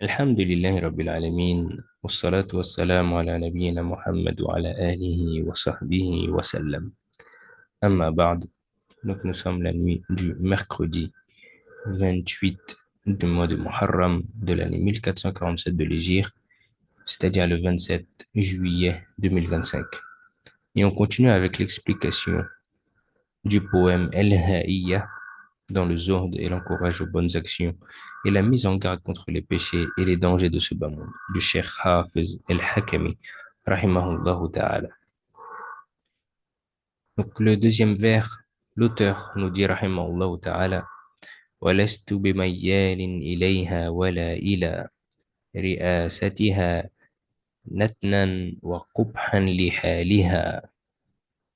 الحمد لله رب العالمين والصلاة والسلام على نبينا محمد وعلى آله وصحبه وسلم. Amma ba'd. Donc nous sommes la nuit du mercredi 28 du mois de Muharram de l'année 1447 de l'Hégire, c'est-à-dire le 27 juillet 2025. Et on continue avec l'explication du poème El-Ha'iyya dans le Zuhd et l'encourage aux bonnes actions et la mise en garde contre les péchés et les dangers de ce bas monde du Cheikh Hafiz El-Hakami, rahimahullah ta'ala. Donc le deuxième vers, l'auteur nous dit rahimahullah ta'ala: ولست بميال إليها ولا إلى رئاستها نتنا وقبحا لحالها.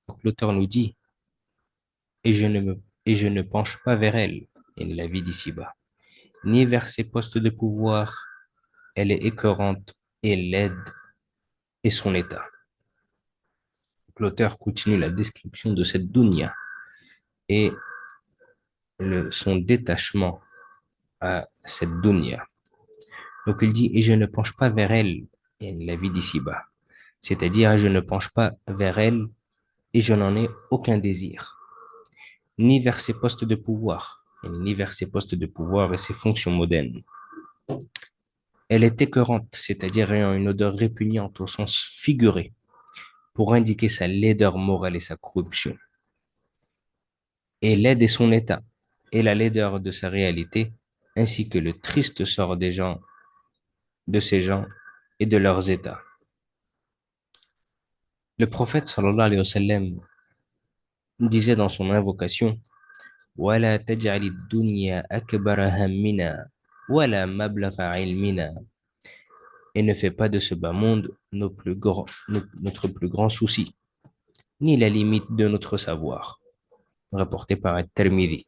Donc l'auteur nous dit: et je ne penche pas vers elle, et la vie d'ici-bas, ni vers ses postes de pouvoir. Elle est écœurante et laide et son état. L'auteur continue la description de cette dunya et son détachement à cette dunya. Donc il dit: et je ne penche pas vers elle, et la vie d'ici-bas. C'est-à-dire, je ne penche pas vers elle et je n'en ai aucun désir, ni vers ses postes de pouvoir, ni vers ses postes de pouvoir et ses fonctions modernes. Elle est écœurante, c'est-à-dire ayant une odeur répugnante au sens figuré, pour indiquer sa laideur morale et sa corruption. Et laide est son état, et la laideur de sa réalité, ainsi que le triste sort des gens, de ces gens et de leurs états. Le prophète sallallahu alayhi wa sallam disait dans son invocation: وَلَا تَجْعَلِ الدُّنْيَا أَكْبَرَ هَمِّنَا وَلَا مَبْلَغَ عِلْمِنَا. Et ne fais pas de ce bas monde notre plus grand souci, ni la limite de notre savoir. Rapporté par At-Tirmidhi.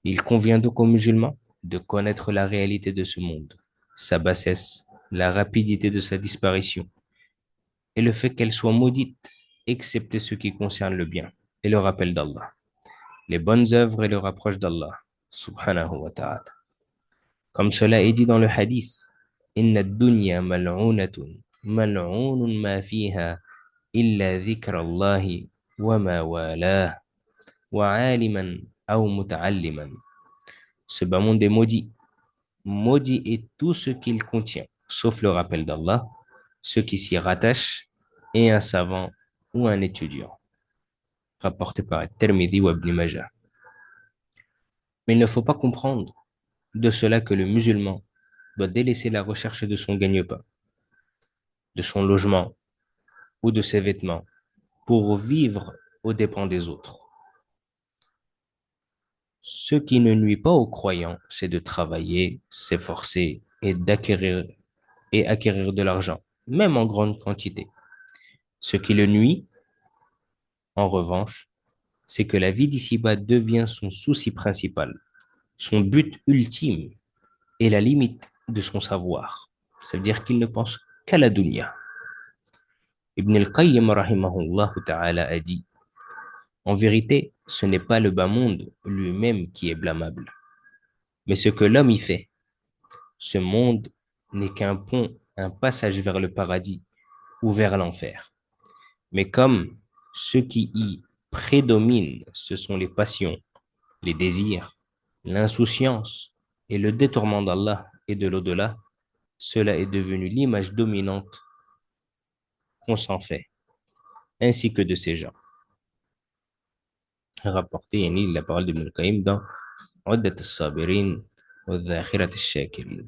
Il convient donc aux musulmans de connaître la réalité de ce monde, sa bassesse, la rapidité de sa disparition, et le fait qu'elle soit maudite, excepté ce qui concerne le bien et le rappel d'Allah, les bonnes œuvres et le rapproche d'Allah, subhanahu wa ta'ala. Comme cela est dit dans le hadith: Inna dunya mal'unatun, mal'unun ma fiha, illa dhikra Allahi wa ma walah, wa aliman aw muta'alliman. Ce bas monde est maudit. Maudit est tout ce qu'il contient, sauf le rappel d'Allah, ce qui s'y rattache, et un savant ou un étudiant. Rapporté par Tirmidhi ou Ibn Majah. Mais il ne faut pas comprendre de cela que le musulman doit délaisser la recherche de son gagne-pain, de son logement ou de ses vêtements pour vivre aux dépens des autres. Ce qui ne nuit pas aux croyants, c'est de travailler, s'efforcer et acquérir de l'argent, même en grande quantité. Ce qui le nuit, en revanche, c'est que la vie d'ici-bas devient son souci principal, son but ultime et la limite de son savoir. Ça veut dire qu'il ne pense qu'à la dunya. Ibn al-Qayyim rahimahullah ta'ala a dit: en vérité, ce n'est pas le bas monde lui-même qui est blâmable, mais ce que l'homme y fait. Ce monde n'est qu'un pont, un passage vers le paradis ou vers l'enfer. Mais comme ce qui y prédomine, ce sont les passions, les désirs, l'insouciance et le détournement d'Allah et de l'au-delà, cela est devenu l'image dominante qu'on s'en fait, ainsi que de ces gens. Rapporté la parole d'Ibn al-Qayyim dans Uddat al-Sabirin wa Dhakirat al-Shakirin.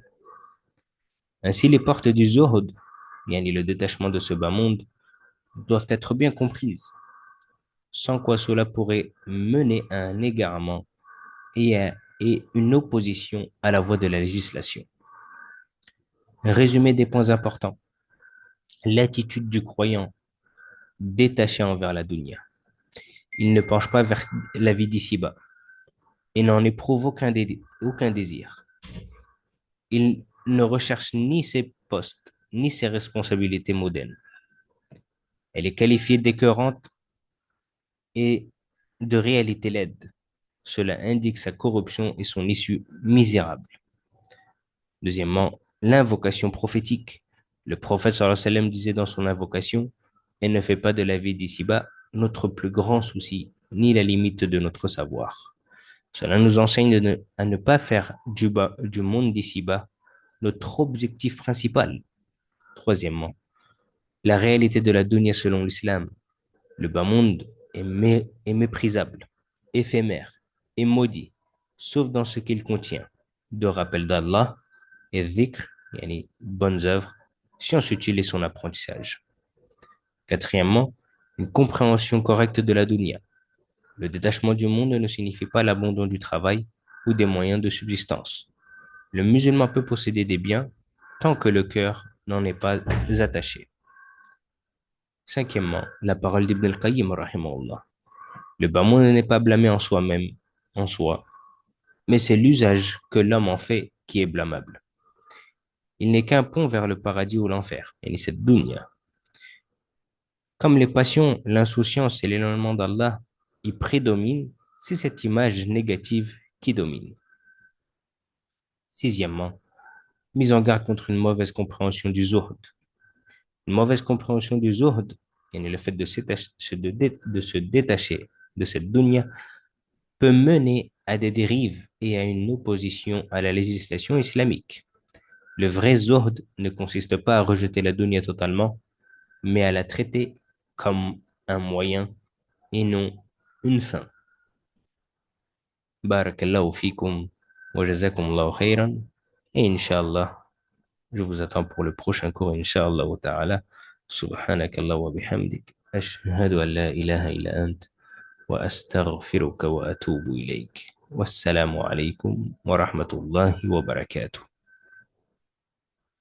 Ainsi, les portes du Zuhud, le détachement de ce bas monde, doivent être bien comprises, sans quoi cela pourrait mener à un égarement et une opposition à la voie de la législation. Résumé des points importants: l'attitude du croyant détaché envers la dunya. Il ne penche pas vers la vie d'ici-bas et n'en éprouve aucun désir. Il ne recherche ni ses postes, ni ses responsabilités mondaines. Elle est qualifiée d'écœurante et de réalité laide. Cela indique sa corruption et son issue misérable. Deuxièmement, l'invocation prophétique. Le prophète sallallahu alayhi wa sallam disait dans son invocation, elle ne fait pas de la vie d'ici-bas notre plus grand souci, ni la limite de notre savoir. Cela nous enseigne à ne pas faire du monde d'ici-bas notre objectif principal. Troisièmement, la réalité de la dunya selon l'islam. Le bas monde est méprisable, éphémère et maudit, sauf dans ce qu'il contient de rappel d'Allah et dhikr, yani bonnes œuvres, si on s'utilise son apprentissage. Quatrièmement, une compréhension correcte de la dunya. Le détachement du monde ne signifie pas l'abandon du travail ou des moyens de subsistance. Le musulman peut posséder des biens tant que le cœur n'en est pas attaché. Cinquièmement, la parole d'Ibn al-Qayyim, rahimahullah. Le bas monde n'est pas blâmé en soi-même, en soi, mais c'est l'usage que l'homme en fait qui est blâmable. Il n'est qu'un pont vers le paradis ou l'enfer, et cette dunya. Comme les passions, l'insouciance et l'éloignement d'Allah y prédominent, c'est cette image négative qui domine. Sixièmement, mise en garde contre une mauvaise compréhension du zuhd. Une mauvaise compréhension du zuhd, et le fait de se détacher de cette dunya, peut mener à des dérives et à une opposition à la législation islamique. Le vrai zuhd ne consiste pas à rejeter la dunya totalement, mais à la traiter comme un moyen et non une fin. Barakallahu fikum wa jazakumullahu khairan. Et Inch'Allah, je vous attends pour le prochain cours, Inch'Allah wa ta'ala. Subhanakallah wa bihamdik. Ashhadu an la ilaha illa ant. وأستغفرك وأتوب إليك والسلام عليكم ورحمة الله وبركاته